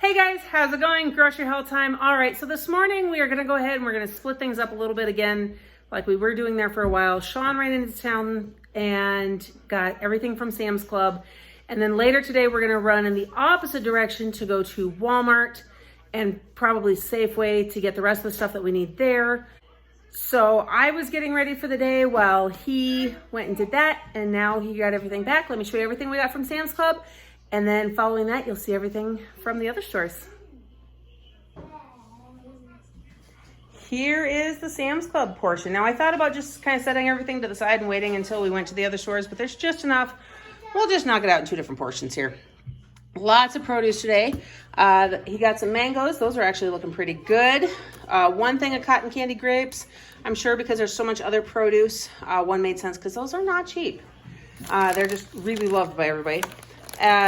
Hey guys, how's it going? Grocery haul time. All right, so this morning we are gonna go ahead and we're gonna split things up a little bit again, like we were doing there for a while. Sean ran into town and got everything from Sam's Club. And then later today, we're gonna run in the opposite direction to go to Walmart and probably Safeway to get the rest of the stuff that we need there. So I was getting ready for the day while he went and did that, and now he got everything back. Let me show you everything we got from Sam's Club. And then following that, you'll see everything from the other stores. Here is the Sam's Club portion. Now I thought about just kind of setting everything to the side and waiting until we went to the other stores, but there's just enough. We'll just knock it out in two different portions here. Lots of produce today. He got some mangoes. Those are actually looking pretty good. One thing of cotton candy grapes. I'm sure because there's so much other produce, one made sense because those are not cheap. They're just really loved by everybody.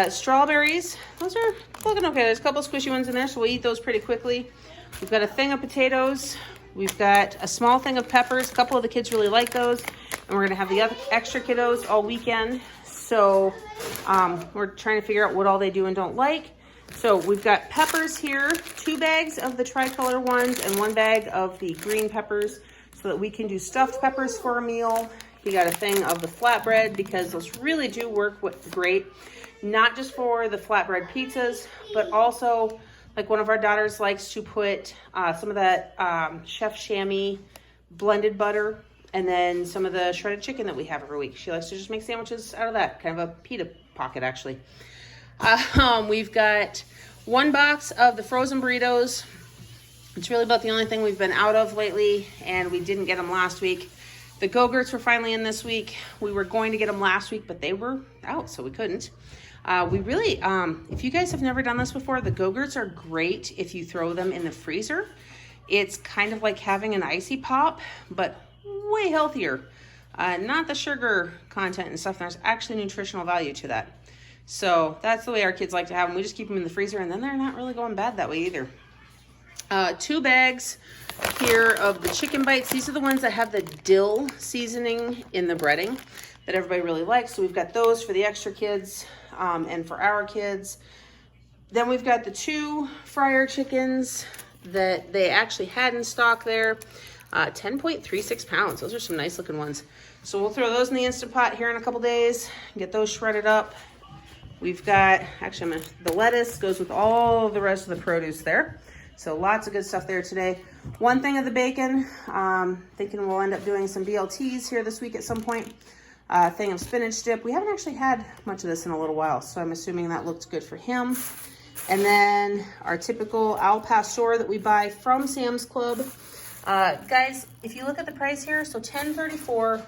Strawberries, those are looking okay. There's a couple squishy ones in there, so we'll eat those pretty quickly. We've got a thing of potatoes. We've got a small thing of peppers. A couple of the kids really like those. And we're gonna have the other extra kiddos all weekend. So we're trying to figure out what all they do and don't like. So we've got peppers here, 2 bags of the tricolor ones and 1 bag of the green peppers so that we can do stuffed peppers for a meal. We got a thing of the flatbread because those really do work great. Not just for the flatbread pizzas, but also like one of our daughters likes to put some of that Chef Chamois blended butter and then some of the shredded chicken that we have every week. She likes to just make sandwiches out of that, kind of a pita pocket actually. We've got 1 box of the frozen burritos. It's really about the only thing we've been out of lately, and we didn't get them last week. The Go-Gurts were finally in this week. We were going to get them last week, but they were out, so we couldn't. We really, if you guys have never done this before, the Go-Gurts are great if you throw them in the freezer. It's kind of like having an icy pop, but way healthier. Not the sugar content and stuff. There's actually nutritional value to that. So that's the way our kids like to have them. We just keep them in the freezer, and then they're not really going bad that way either. 2 bags here of the chicken bites. These are the ones that have the dill seasoning in the breading that everybody really likes. So we've got those for the extra kids and for our kids. Then we've got the 2 fryer chickens that they actually had in stock there. 10.36 pounds. Those are some nice looking ones. So we'll throw those in the Instant Pot here in a couple days, get those shredded up. We've got, actually the lettuce goes with all the rest of the produce there. So lots of good stuff there today. 1 thing of the bacon. Thinking we'll end up doing some BLTs here this week at some point. Thing of spinach dip. We haven't actually had much of this in a little while, so I'm assuming that looked good for him. And then our typical Al Pastor that we buy from Sam's Club. Guys, if you look at the price here, so $10.34.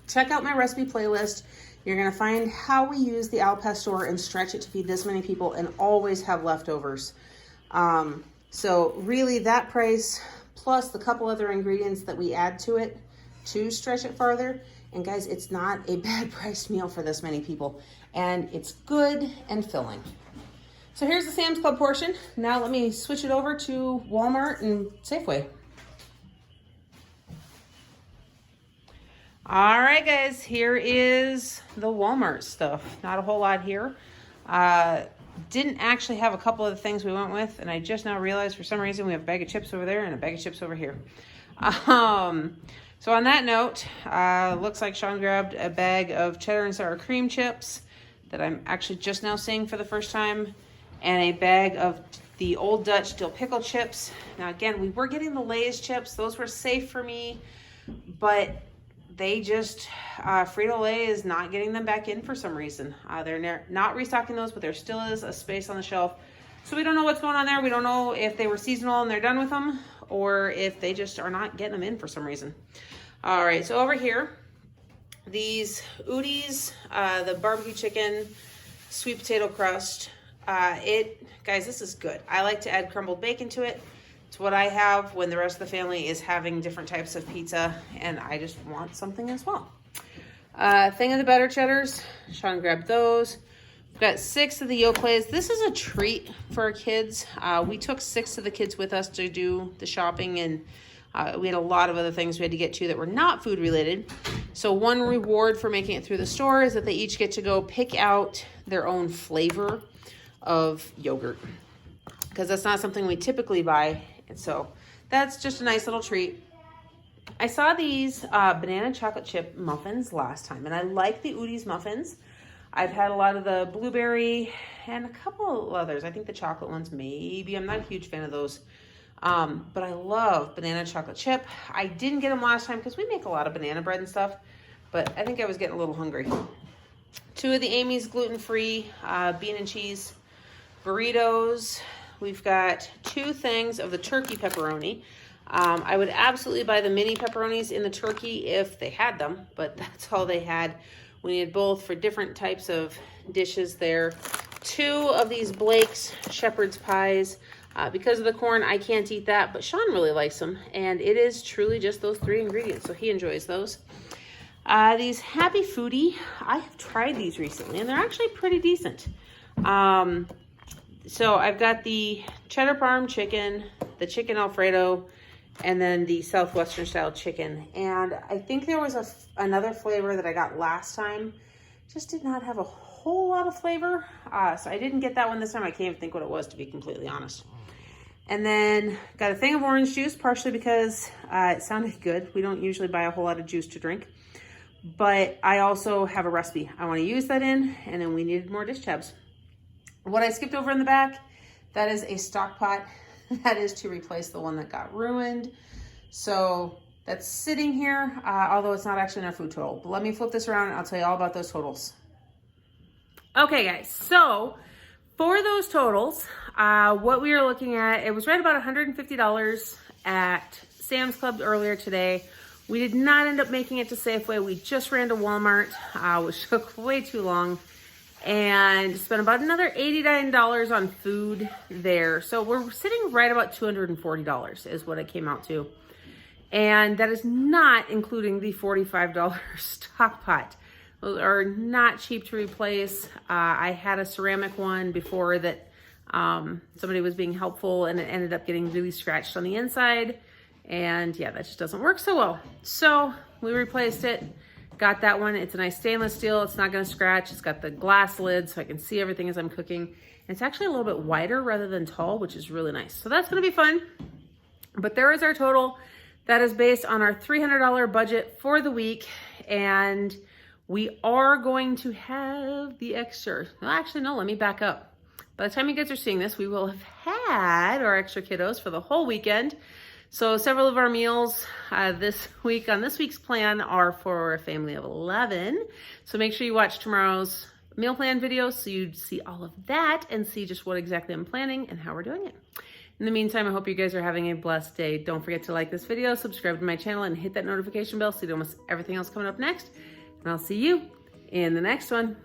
Check out my recipe playlist. You're gonna find how we use the Al Pastor and stretch it to feed this many people and always have leftovers. So really that price plus the couple other ingredients that we add to it to stretch it farther. And guys, it's not a bad priced meal for this many people, and it's good and filling. So here's the Sam's Club portion. Now let me switch it over to Walmart and Safeway. All right, guys, here is the Walmart stuff. Not a whole lot here. Didn't actually have a couple of the things we went with, and I just now realized for some reason we have a bag of chips over there and a bag of chips over here. So on that note, looks like Sean grabbed a bag of cheddar and sour cream chips that I'm actually just now seeing for the first time, and a bag of the Old Dutch dill pickle chips. Now again, we were getting the Lay's chips. Those were safe for me, but they just, Frito-Lay is not getting them back in for some reason. They're not restocking those, but there still is a space on the shelf. So we don't know what's going on there. We don't know if they were seasonal and they're done with them, or if they just are not getting them in for some reason. All right, so over here, these Udi's, the barbecue chicken, sweet potato crust. Guys, this is good. I like to add crumbled bacon to it. It's what I have when the rest of the family is having different types of pizza, and I just want something as well. Thing of the better cheddars. Sean grabbed those. We've got 6 of the Yoplait. This is a treat for our kids. We took 6 of the kids with us to do the shopping, and we had a lot of other things we had to get to that were not food related. So one reward for making it through the store is that they each get to go pick out their own flavor of yogurt. because that's not something we typically buy. And so that's just a nice little treat. I saw these banana chocolate chip muffins last time, and I like the Udi's muffins. I've had a lot of the blueberry and a couple of others. I think the chocolate ones maybe. I'm not a huge fan of those. But I love banana chocolate chip. I didn't get them last time because we make a lot of banana bread and stuff, but I think I was getting a little hungry. 2 of the Amy's gluten-free bean and cheese burritos. We've got 2 things of the turkey pepperoni. I would absolutely buy the mini pepperonis in the turkey if they had them, but that's all they had. We needed both for different types of dishes there. 2 of these Blake's shepherd's pies. Because of the corn, I can't eat that, but Sean really likes them, and it is truly just those 3 ingredients, so he enjoys those. These Happy Foodie, I have tried these recently, and they're actually pretty decent. So I've got the cheddar parm chicken, the chicken Alfredo, and then the Southwestern style chicken. And I think there was another flavor that I got last time. Just did not have a whole lot of flavor. So I didn't get that one this time. I can't even think what it was, to be completely honest. And then got a thing of orange juice, partially because it sounded good. We don't usually buy a whole lot of juice to drink. But I also have a recipe I want to use that in, and then we needed more dish tabs. What I skipped over in the back, that is a stock pot. That is to replace the one that got ruined. So that's sitting here, although it's not actually in our food total. But let me flip this around and I'll tell you all about those totals. Okay, guys, so for those totals, what we are looking at, it was right about $150 at Sam's Club earlier today. We did not end up making it to Safeway. We just ran to Walmart, which took way too long, and spent about another $89 on food there. So we're sitting right about $240 is what it came out to. And that is not including the $45 stock pot. Those are not cheap to replace. I had a ceramic one before that somebody was being helpful, and it ended up getting really scratched on the inside. And yeah, that just doesn't work so well. So we replaced it, got that one. It's a nice stainless steel. It's not gonna scratch. It's got the glass lid so I can see everything as I'm cooking. And it's actually a little bit wider rather than tall, which is really nice. So that's gonna be fun. But there is our total. That is based on our $300 budget for the week. And we are going to have the extra. Well, actually, no, let me back up. By the time you guys are seeing this, we will have had our extra kiddos for the whole weekend. So several of our meals this week on this week's plan are for a family of 11. So make sure you watch tomorrow's meal plan video so you see all of that and see just what exactly I'm planning and how we're doing it. In the meantime, I hope you guys are having a blessed day. Don't forget to like this video, subscribe to my channel, and hit that notification bell so you don't miss everything else coming up next. And I'll see you in the next one.